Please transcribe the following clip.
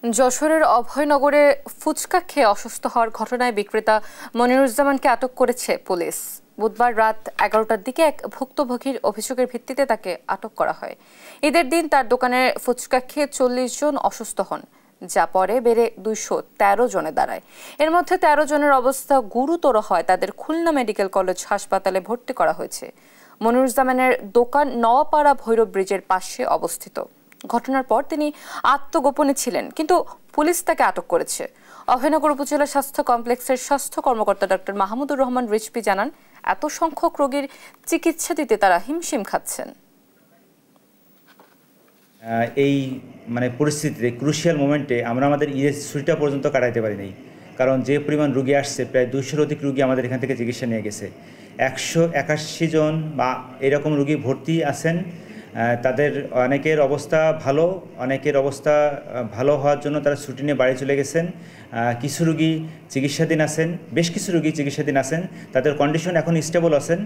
যশোরের অভয়নগরে ফুচকা খেয়ে অসুস্থ হওয়ার ঘটনায় বিক্রেতা মনিরুজ্জামানকে আটক করেছে পুলিশ। বুধবার রাত ১১টার দিকে এক ভুক্তভোগীর অভিযোগের ভিত্তিতে তাকে আটক করা হয়। ঈদের দিন তার দোকানে ফুচকা খেয়ে ৪০ জন অসুস্থ হন, যা পরে বেড়ে ২১৩ জনে দাঁড়ায়। এর মধ্যে ১৩ জনের অবস্থা গুরুতর হয়, তাদের খুলনা মেডিকেল কলেজ হাসপাতালে ভর্তি করা হয়েছে। মনিরুজ্জামানের দোকান নওয়াপাড়া ভৈরব ব্রিজের পাশে অবস্থিত। ঘটনার পর তিনি আত্মগোপনে ছিলেন, কিন্তু পুলিশ তাকে আটক করেছে। অভয়নগর উপজেলা স্বাস্থ্য কমপ্লেক্সের স্বাস্থ্য কর্মকর্তা ডক্টর মাহমুদুর রহমান রিজভী জানান, এত সংখ্যক রোগীর চিকিৎসা দিতে তারা হিমশিম খাচ্ছেন। এই পরিস্থিতিতে ক্রুশিয়াল মোমেন্টে আমরা আমাদের ঈদের ছুটিটা পর্যন্ত কাটাইতে পারি নাই, কারণ যে পরিমাণ রোগী আসছে, প্রায় ২০০-র অধিক রোগী আমাদের এখান থেকে চিকিৎসা নিয়ে গেছে। ১৮১ জন বা এরকম রোগী ভর্তি আছেন। তাদের অনেকের অবস্থা ভালো, অনেকের অবস্থা ভালো হওয়ার জন্য তারা ছুটি নিয়ে বাড়ি চলে গেছেন। কিছু রোগী চিকিৎসাধীন আছেন, বেশ কিছু রোগী চিকিৎসাধীন আছেন, তাদের কন্ডিশন এখন স্টেবল আছেন।